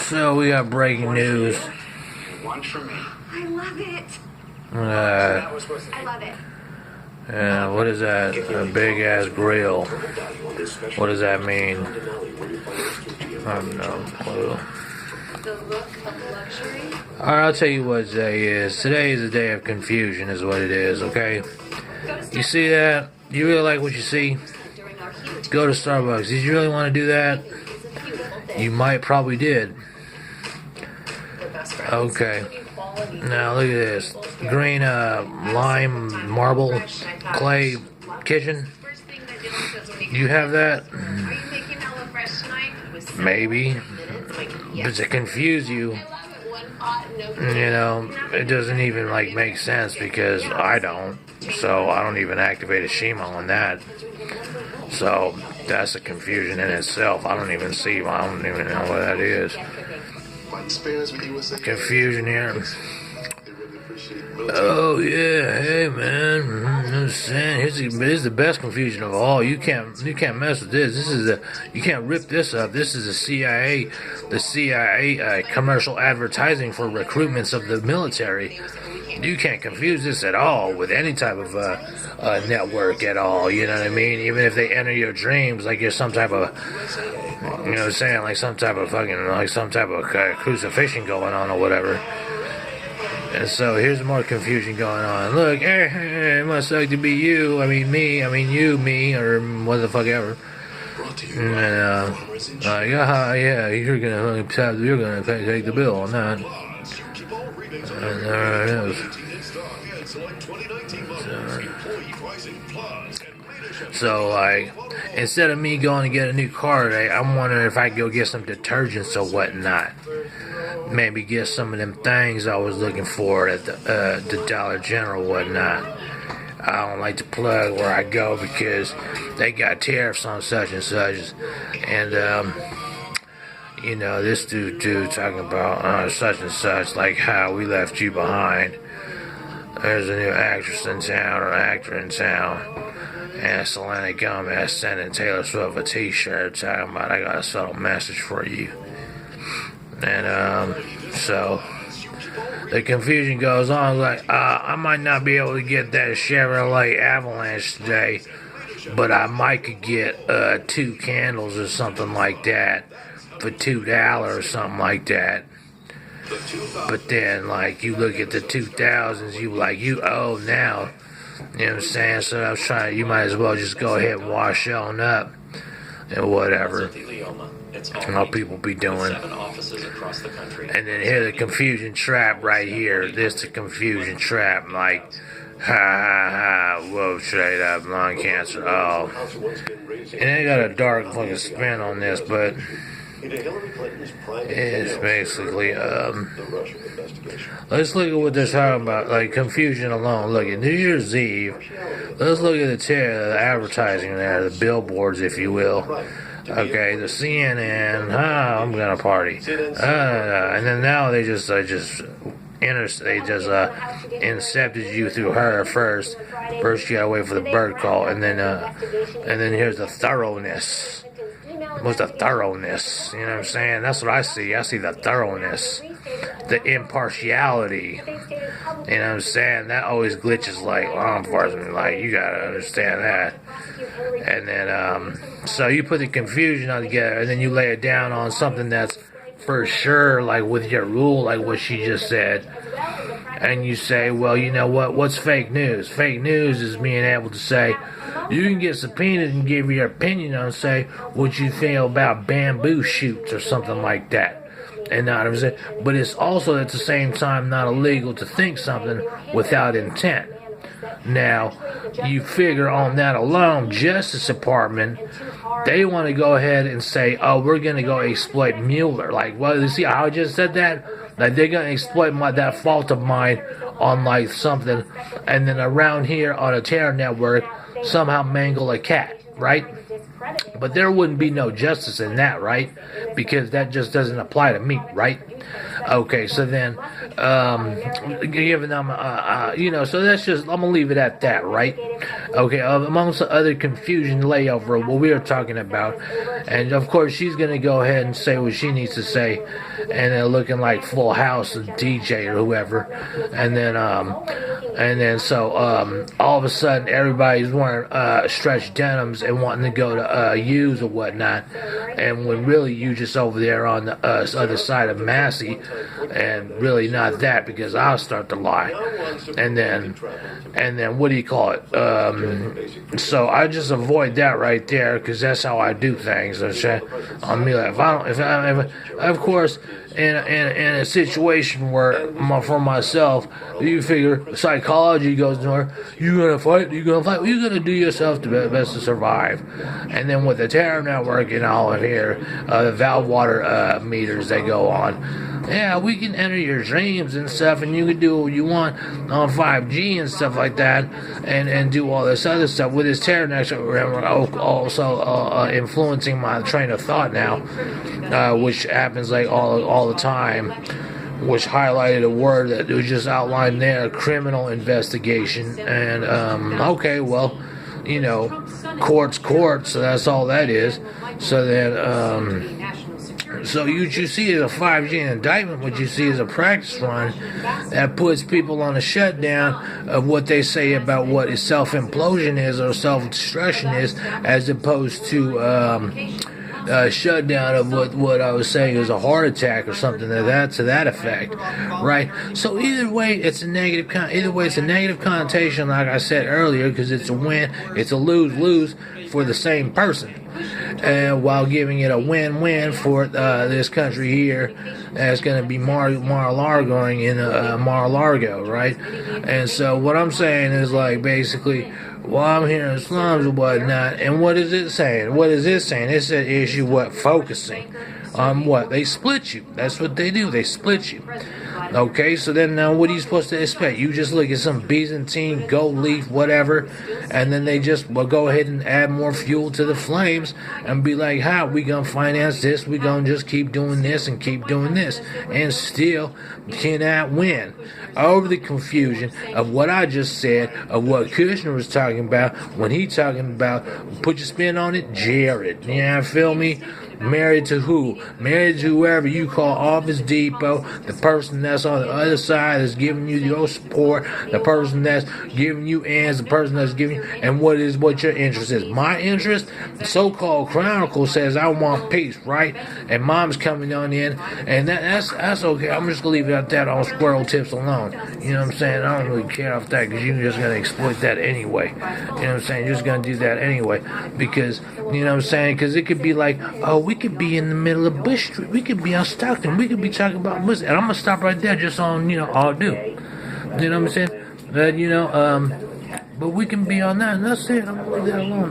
So we got breaking news. One for me. I love it. I love it. What is that? A big ass grill. What does that mean? I have no clue. The look of luxury. Alright, I'll tell you what today is. Today is a day of confusion, is what it is, okay? You see that? You really like what you see? Go to Starbucks. Did you really want to do that? You might probably did. Okay. Now look at this. Green lime marble clay kitchen. You have that? Maybe. But to confuse you, it doesn't even make sense because I don't. So I don't even activate a Shima on that. So that's a confusion in itself. I don't even know what that is. Confusion here. Oh yeah, hey man, I'm saying here's the best confusion of all. You can't mess with this. You can't rip this up. This is the CIA commercial advertising for recruitments of the military. You can't confuse this at all with any type of network at all. You know what I mean? Even if they enter your dreams, like you're some type of, you know what I'm saying, like some type of crucifixion going on or whatever. And so here's more confusion going on. Look, it must suck to be you. I mean me. I mean you, me, or what the fuck ever. And yeah, you're gonna take the bill on that. And there it is. So instead of me going to get a new car today, I'm wondering if I could go get some detergents or whatnot. Maybe get some of them things I was looking for at the Dollar General or whatnot. I don't like to plug where I go because they got tariffs on such and such. And, this dude talking about such and such, like how we left you behind. There's a new actress in town or actor in town. And Selena Gomez sending Taylor Swift a t-shirt talking about, I got a subtle message for you. And so the confusion goes on, I might not be able to get that Chevrolet Avalanche today, but I might could get 2 candles or something like that for $2 or something like that. But then you look at the 2000s, you owe now. You know what I'm saying? So I was trying, you might as well just go ahead and wash on up and whatever. How people be doing. And then here the confusion trap right here. This the confusion trap. Ha ha ha. Whoa, straight up lung cancer. Oh. And they got a dark fucking spin on this, but it's basically let's look at what they're talking about, confusion alone. Look at New Year's Eve. Let's look at the advertising there, the billboards, if you will. Okay, the CNN, I'm gonna party. And then now they just incepted you through her first. First you gotta wait for the bird call, and then here's the thoroughness. What's the thoroughness? You know what I'm saying? That's what I see. I see the thoroughness, the impartiality. You know what I'm saying? That always glitches law enforcement. You gotta understand that. And then, so you put the confusion all together, and then you lay it down on something that's for sure, with your rule, what she just said. And you say, well, you know what? What's fake news? Fake news is being able to say, you can get subpoenaed and give your opinion on, say, what you feel about bamboo shoots or something like that. And not, but it's also at the same time not illegal to think something without intent. Now, you figure on that alone, Justice Department, they want to go ahead and say, oh, we're going to go exploit Mueller. You see how I just said that? They're going to exploit that fault of mine on something, and then around here on a terror network, somehow mangle a cat, right? But there wouldn't be no justice in that, right? Because that just doesn't apply to me, right? Okay, so then, giving them, so that's just, I'm gonna leave it at that, right? Okay, amongst the other confusion layover, what we are talking about. And of course, she's going to go ahead and say what she needs to say. And then looking like Full House, the DJ or whoever. And then all of a sudden, everybody's wearing stretch denims and wanting to go to U's or whatnot. And when really you just over there on the other side of Massey. And really not that, because I'll start to lie. And then what do you call it? So I just avoid that right there, because that's how I do things. Okay? I mean, of course, in a situation where for myself, you figure psychology goes to her. You gonna fight? Well, you gonna do yourself the best to survive. And then with the Terror Network and all of here, the valve water meters that go on. Yeah, we can enter your dreams and stuff, and you can do what you want on 5G and stuff like that, and do all this other stuff with this Terror Network. Also influencing my train of thought now, which happens like all the time. Which highlighted a word that was just outlined there: criminal investigation. And okay, well, you know, court's, so that's all that is. So then, so you see as a 5G indictment, what you see is a practice run that puts people on a shutdown of what they say about what self-implosion is or self-destruction is, as opposed to shutdown of what I was saying is a heart attack or something to that effect, right? So either way, it's a negative connotation, like I said earlier, because it's a win, it's a lose for the same person, and while giving it a win-win for this country here, that's going to be Mar-a-Lagoing in Mar-a-Lago, right? And so what I'm saying is, like, basically, well, I'm hearing slums and whatnot, and what is it saying? It said issue what? Focusing on what? They split you. That's what they do. They split you. Okay, so then now what are you supposed to expect? You just look at some Byzantine, gold leaf, whatever, and then they just go ahead and add more fuel to the flames and be like, how we gonna finance this? We gonna just keep doing this and keep doing this, and still cannot win over the confusion of what I just said, of what Kushner was talking about when he talking about, put your spin on it, Jared. Yeah, feel me? Married to who? Married to whoever you call Office Depot, the person that's on the other side that's giving you your support, the person that's giving you ends, the person that's giving you, and what your interest is. My interest, the so-called Chronicle says I want peace, right? And Mom's coming on in, and that's okay. I'm just gonna leave it at that on squirrel tips alone. You know what I'm saying? I don't really care off that, because you're just gonna exploit that anyway. You know what I'm saying? You're just gonna do that anyway, because, you know what I'm saying? Because it could be like, oh, we could be in the middle of Bush Street. We could be on Stockton. We could be talking about Muslim. And I'm going to stop right there just on, all due. You know what I'm saying? But, but we can be on that, and that's it. I'm going to leave that alone.